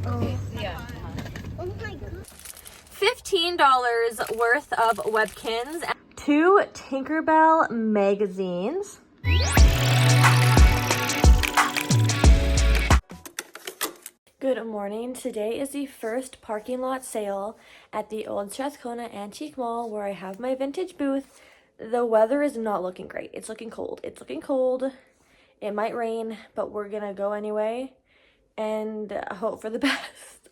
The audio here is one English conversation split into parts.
Oh. Yeah. Oh my god. $15 worth of Webkins, 2 Tinkerbell magazines. Good morning. Today is the first parking lot sale at the Old Strathcona Antique Mall where I have my vintage booth. The weather is not looking great. It's looking cold. It's looking cold. It might rain, but we're gonna go anyway and hope for the best.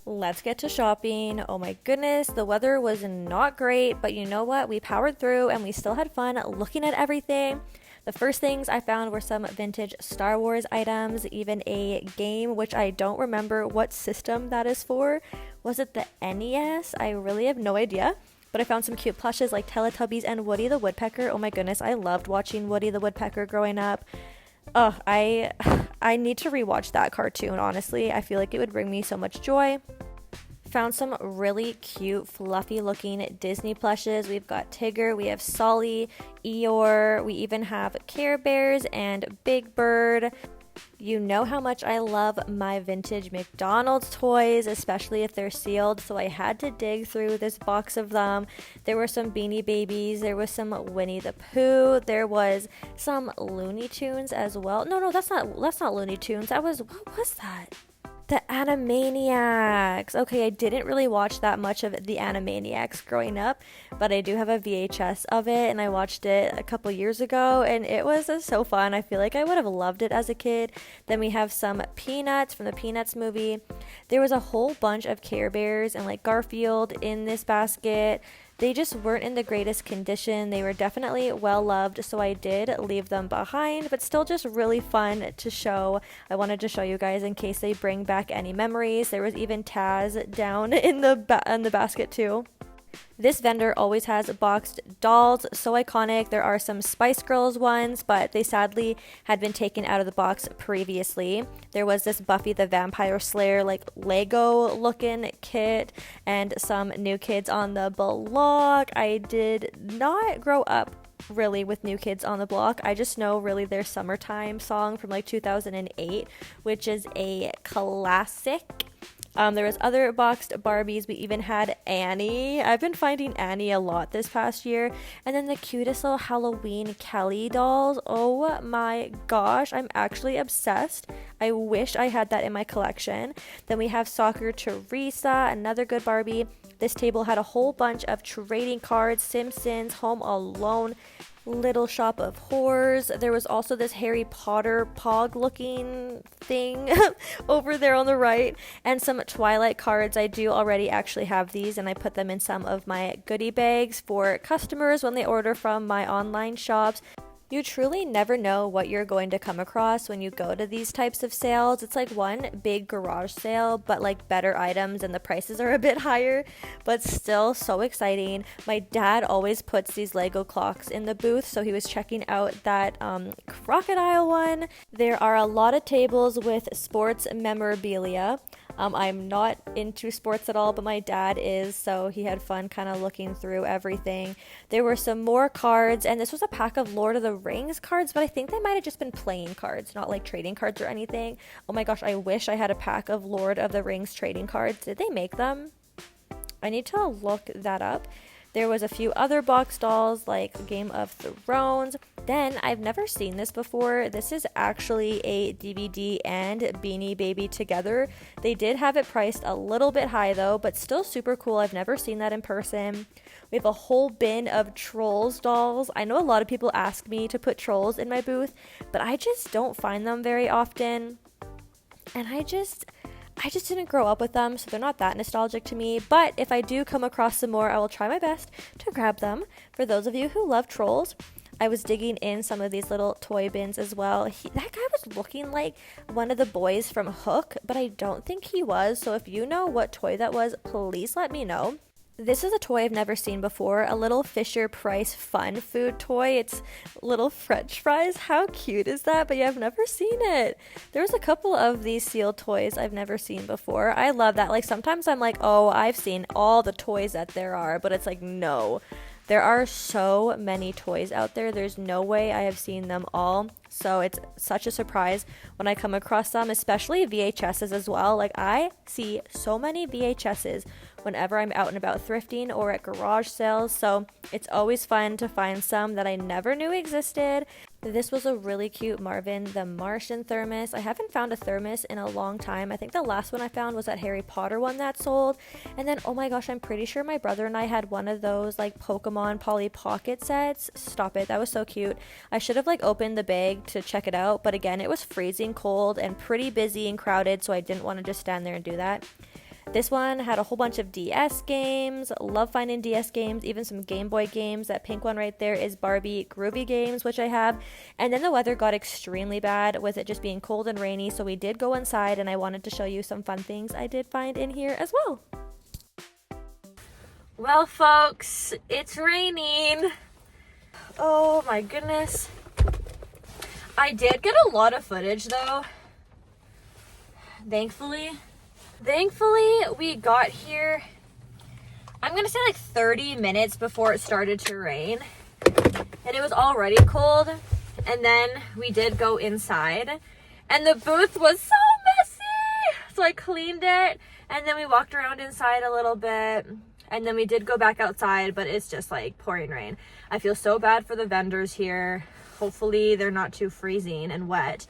Let's get to shopping. Oh my goodness, the weather was not great, but you know what? We powered through and we still had fun looking at everything. The first things I found were some vintage Star Wars items, even a game, which I don't remember what system that is for. Was it the NES? I really have no idea. But I found some cute plushes like Teletubbies and Woody the Woodpecker. Oh my goodness, I loved watching Woody the Woodpecker growing up. Oh, I need to rewatch that cartoon, honestly. I feel like it would bring me so much joy. Found some really cute, fluffy looking Disney plushes. We've got Tigger, we have Solly, Eeyore, we even have Care Bears and Big Bird. You know how much I love my vintage McDonald's toys, especially if they're sealed, so I had to dig through this box of them. There were some Beanie Babies, there was some Winnie the Pooh, there was some Looney Tunes as well. No, that's not Looney Tunes. What was that? The Animaniacs. Okay, I didn't really watch that much of the Animaniacs growing up, but I do have a VHS of it, and I watched it a couple years ago, and it was so fun. I feel like I would have loved it as a kid. Then we have some Peanuts from the Peanuts movie. There was a whole bunch of Care Bears and like Garfield in this basket. They just weren't in the greatest condition. They were definitely well loved, so I did leave them behind, but still just really fun to show. I wanted to show you guys in case they bring back any memories. There was even Taz down in the basket too. This vendor always has boxed dolls, so iconic. There are some Spice Girls ones, but they sadly had been taken out of the box previously. There was this Buffy the Vampire Slayer like Lego looking kit and some New Kids on the Block. I did not grow up really with New Kids on the Block. I just know really their Summertime song from like 2008, which is a classic. There was other boxed Barbies. We even had Annie. I've been finding Annie a lot this past year. And then the cutest little Halloween Kelly dolls. Oh my gosh, I'm actually obsessed. I wish I had that in my collection. Then we have Soccer Teresa, another good Barbie. This table had a whole bunch of trading cards, Simpsons, Home Alone, Little Shop of Horrors. There was also this Harry Potter pog looking thing over there on the right, and some Twilight cards. I do already actually have these, and I put them in some of my goodie bags for customers when they order from my online shops. You truly never know what you're going to come across when you go to these types of sales. It's like one big garage sale, but like better items, and the prices are a bit higher, but still so exciting. My dad always puts these Lego clocks in the booth, so he was checking out that crocodile one. There are a lot of tables with sports memorabilia. I'm not into sports at all, but my dad is, so he had fun kind of looking through everything. There were some more cards, and this was a pack of Lord of the Rings cards, but I think they might have just been playing cards, not like trading cards or anything. Oh my gosh, I wish I had a pack of Lord of the Rings trading cards. Did they make them? I need to look that up. There was a few other box dolls like Game of Thrones. Then, I've never seen this before. This is actually a DVD and Beanie Baby together. They did have it priced a little bit high though, but still super cool. I've never seen that in person. We have a whole bin of Trolls dolls. I know a lot of people ask me to put Trolls in my booth, but I just don't find them very often. And I just didn't grow up with them, so they're not that nostalgic to me. But if I do come across some more, I will try my best to grab them. For those of you who love Trolls, I was digging in some of these little toy bins as well. That guy was looking like one of the boys from Hook, but I don't think he was. So if you know what toy that was, please let me know. This is a toy I've never seen before, a little Fisher-Price fun food toy. It's little French fries. How cute is that? But yeah, I've never seen it. There's a couple of these sealed toys I've never seen before. I love that. Like sometimes I'm like, oh, I've seen all the toys that there are, but it's like, no. There are so many toys out there. There's no way I have seen them all. So it's such a surprise when I come across them, especially VHSs as well. Like, I see so many VHSs whenever I'm out and about thrifting or at garage sales. So it's always fun to find some that I never knew existed. This was a really cute Marvin the Martian thermos. I haven't found a thermos in a long time. I think the last one I found was that Harry Potter one that sold. And then, oh my gosh, I'm pretty sure my brother and I had one of those like Pokemon Polly Pocket sets. Stop it. That was so cute. I should have like opened the bag to check it out. But again, it was freezing cold and pretty busy and crowded. So I didn't want to just stand there and do that. This one had a whole bunch of DS games. Love finding DS games, even some Game Boy games. That pink one right there is Barbie Groovy Games, which I have. And then the weather got extremely bad with it just being cold and rainy, so we did go inside, and I wanted to show you some fun things I did find in here as well. Well, folks, it's raining. Oh my goodness. I did get a lot of footage though, thankfully, we got here, I'm gonna say like 30 minutes before it started to rain, and it was already cold. And then we did go inside, and the booth was so messy. So I cleaned it, and then we walked around inside a little bit, and then we did go back outside, but it's just like pouring rain. I feel so bad for the vendors here. Hopefully they're not too freezing and wet.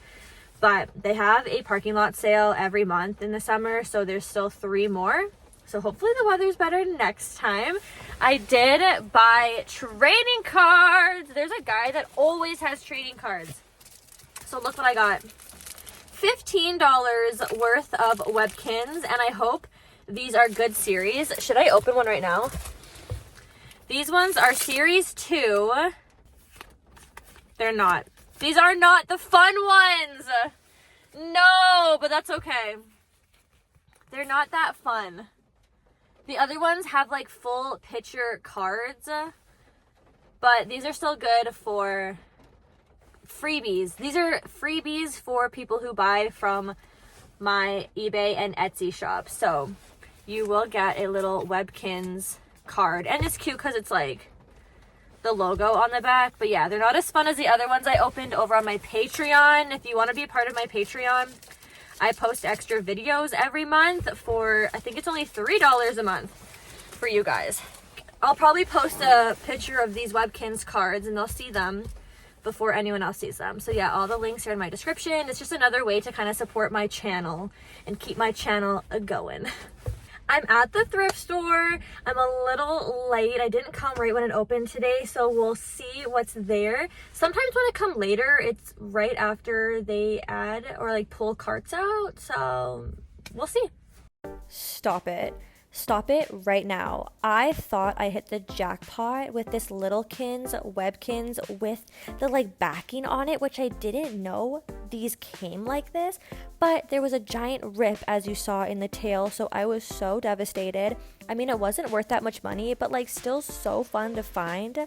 But they have a parking lot sale every month in the summer, so there's still 3 more. So hopefully the weather's better next time. I did buy trading cards. There's a guy that always has trading cards. So look what I got. $15 worth of Webkins, and I hope these are good series. Should I open one right now? These ones are series 2. They're not. These are not the fun ones. No, but that's okay. They're not that fun. The other ones have like full picture cards, but these are still good for freebies. These are freebies for people who buy from my eBay and Etsy shop. So you will get a little Webkins card, and it's cute because it's like the logo on the back. But yeah, they're not as fun as the other ones I opened over on my Patreon. If you want to be a part of my Patreon, I post extra videos every month for, I think it's only $3 a month for you guys. I'll probably post a picture of these Webkins cards, and they'll see them before anyone else sees them. So yeah, all the links are in my description. It's just another way to kind of support my channel and keep my channel going. I'm at the thrift store. I'm a little late. I didn't come right when it opened today, so we'll see what's there. Sometimes when I come later, it's right after they add or like pull carts out, so we'll see. Stop it. Stop it right now. I thought I hit the jackpot with this Littlekins Webkins with the like backing on it, which I didn't know these came like this, but there was a giant rip as you saw in the tail, so I was so devastated. I mean, it wasn't worth that much money, but like still so fun to find.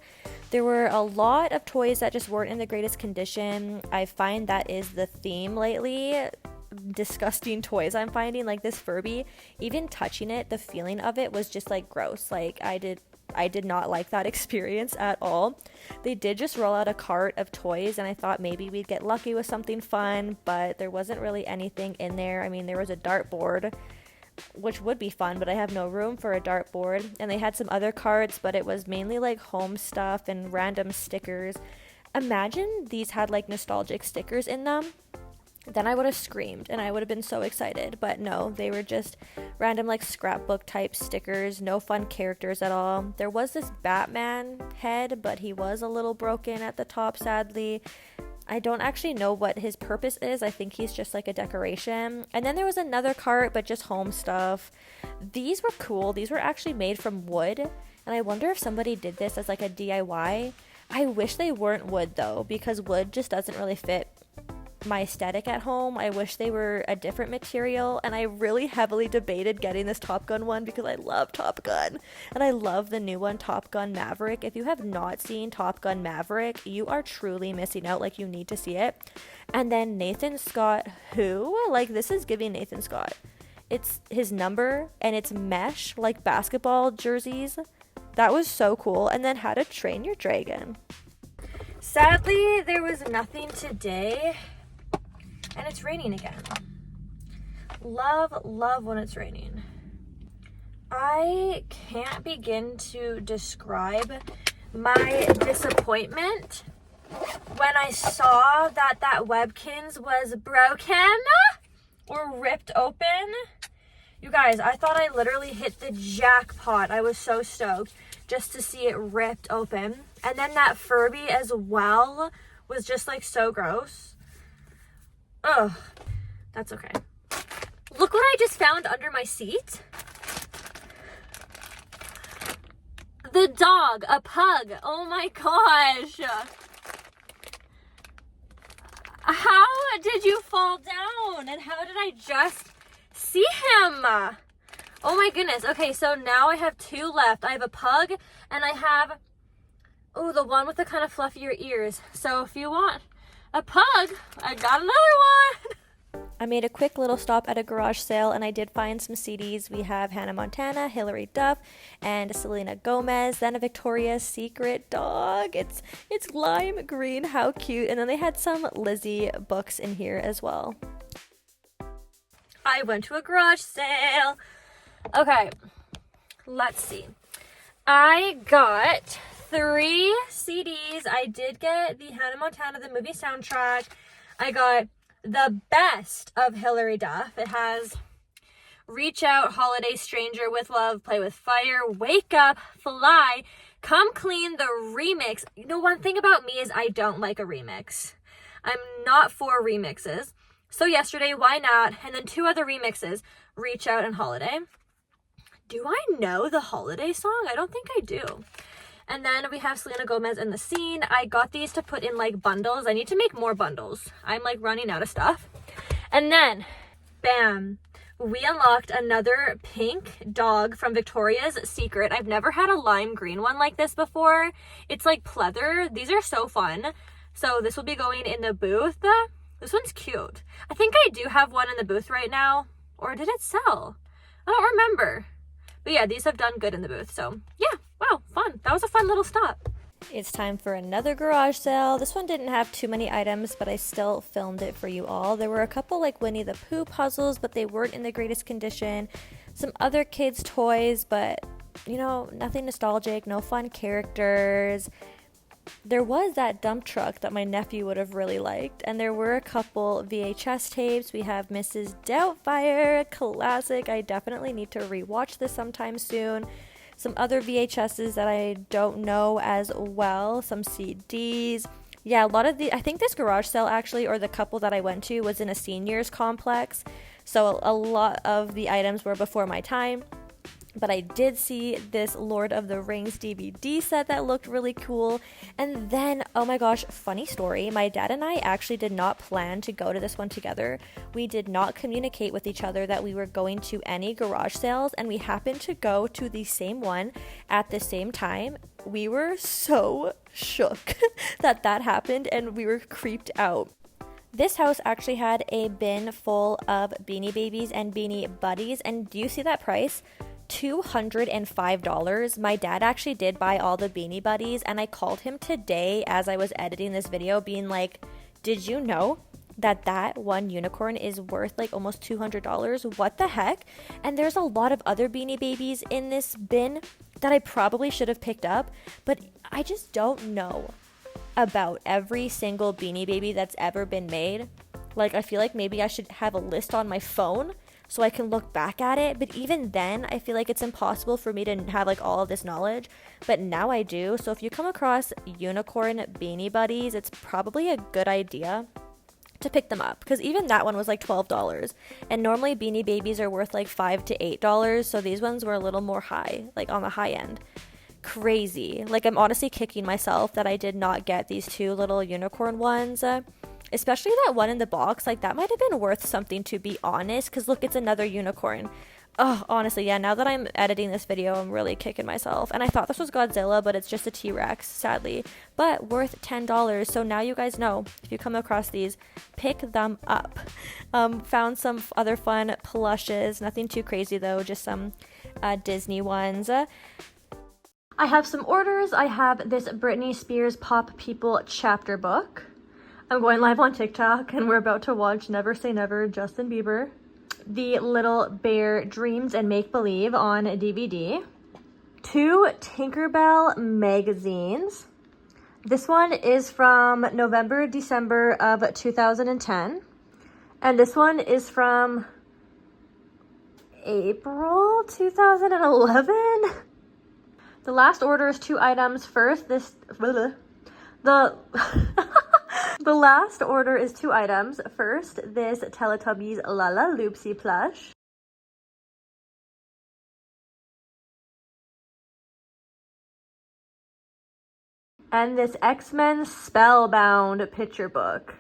There were a lot of toys that just weren't in the greatest condition. I find that is the theme lately. Disgusting toys I'm finding, like this Furby, even touching it, the feeling of it was just like gross. Like I did not like that experience at all. They did just roll out a cart of toys, and I thought maybe we'd get lucky with something fun, but there wasn't really anything in there. I mean, there was a dartboard, which would be fun, but I have no room for a dartboard, and they had some other carts, but it was mainly like home stuff and random stickers. Imagine these had like nostalgic stickers in them. Then I would have screamed and I would have been so excited, but no, they were just random like scrapbook type stickers, no fun characters at all. There was this Batman head, but he was a little broken at the top, sadly. I don't actually know what his purpose is. I think he's just like a decoration. And then there was another cart, but just home stuff. These were cool. These were actually made from wood, and I wonder if somebody did this as like a DIY. I wish they weren't wood though, because wood just doesn't really fit my aesthetic at home. I wish they were a different material, and I really heavily debated getting this Top Gun one because I love Top Gun, and I love the new one, Top Gun Maverick. If you have not seen Top Gun Maverick, you are truly missing out. Like, you need to see it. And then Nathan Scott, who, like, this is giving Nathan Scott. It's his number, and it's mesh like basketball jerseys. That was so cool. And then How to Train Your Dragon. Sadly, there was nothing today, and it's raining again. Love when it's raining. I can't begin to describe my disappointment when I saw that Webkinz was broken or ripped open. You guys, I thought I literally hit the jackpot. I was so stoked just to see it ripped open. And then that Furby as well was just like so gross. Ugh, that's okay. Look what I just found under my seat. The dog, a pug. Oh my gosh. How did you fall down? And how did I just see him? Oh my goodness. Okay, so now I have two left. I have a pug and I have, oh, the one with the kind of fluffier ears. So if you want a pug, I got another one. I made a quick little stop at a garage sale and I did find some CDs. We have Hannah Montana, Hilary Duff, and Selena Gomez, then a Victoria's Secret dog. It's lime green, how cute. And then they had some Lizzie books in here as well. I went to a garage sale. Okay, let's see. I got 3 CDs. I did get the Hannah Montana, the movie soundtrack. I got the best of Hilary Duff. It has Reach Out, Holiday Stranger, With Love, Play with Fire, Wake Up, Fly, Come Clean, the remix. You know, one thing about me is I don't like a remix. I'm not for remixes. So Yesterday, Why Not? And then 2 other remixes, Reach Out and Holiday. Do I know the Holiday song? I don't think I do. And then we have Selena Gomez in The Scene. I got these to put in like bundles. I need to make more bundles. I'm like running out of stuff. And then, bam, we unlocked another pink dog from Victoria's Secret. I've never had a lime green one like this before. It's like pleather. These are so fun. So this will be going in the booth. This one's cute. I think I do have one in the booth right now. Or did it sell? I don't remember. But yeah, these have done good in the booth. So yeah, wow, fun. That was a fun little stop. It's time for another garage sale. This one didn't have too many items, but I still filmed it for you all. There were a couple like Winnie the Pooh puzzles, but they weren't in the greatest condition. Some other kids' toys, but you know, nothing nostalgic, no fun characters. There was that dump truck that my nephew would have really liked, and there were a couple VHS tapes. We have Mrs. Doubtfire, classic. I definitely need to rewatch this sometime soon. Some other VHSs that I don't know as well, some CDs. Yeah, a lot of I think this garage sale actually, or the couple that I went to, was in a seniors complex, so a lot of the items were before my time. But I did see this Lord of the Rings DVD set that looked really cool. And then, oh my gosh, funny story. My dad and I actually did not plan to go to this one together. We did not communicate with each other that we were going to any garage sales, and we happened to go to the same one at the same time. We were so shook that happened, and we were creeped out. This house actually had a bin full of Beanie Babies and Beanie Buddies, and do you see that price? $205. My dad actually did buy all the Beanie Buddies, and I called him today as I was editing this video being like, did you know that one unicorn is worth like almost $200? What the heck? And there's a lot of other Beanie Babies in this bin that I probably should have picked up, but I just don't know about every single Beanie Baby that's ever been made. Like, I feel like maybe I should have a list on my phone so I can look back at it, but even then, I feel like it's impossible for me to have like all of this knowledge, but now I do. So if you come across unicorn Beanie Buddies, it's probably a good idea to pick them up, because even that one was like $12, and normally Beanie Babies are worth like $5 to $8, so these ones were a little more high, like on the high end. Crazy. Like, I'm honestly kicking myself that I did not get these 2 little unicorn ones. Especially that one in the box, like that might have been worth something, to be honest, because look, it's another unicorn. Oh, honestly, yeah, now that I'm editing this video, I'm really kicking myself. And I thought this was Godzilla, but it's just a T-Rex, sadly. But worth $10, so now you guys know, if you come across these, pick them up. Found some other fun plushes, nothing too crazy though, just some Disney ones. I have some orders. I have this Britney Spears Pop People chapter book. I'm going live on TikTok and we're about to watch Never Say Never, Justin Bieber. The Little Bear Dreams and Make Believe on DVD. 2 Tinkerbell magazines. This one is from November, December of 2010. And this one is from April 2011. The last order is 2 items. First, the last order is 2 items. First, this Teletubbies Lala Loopsy plush. And this X-Men Spellbound picture book.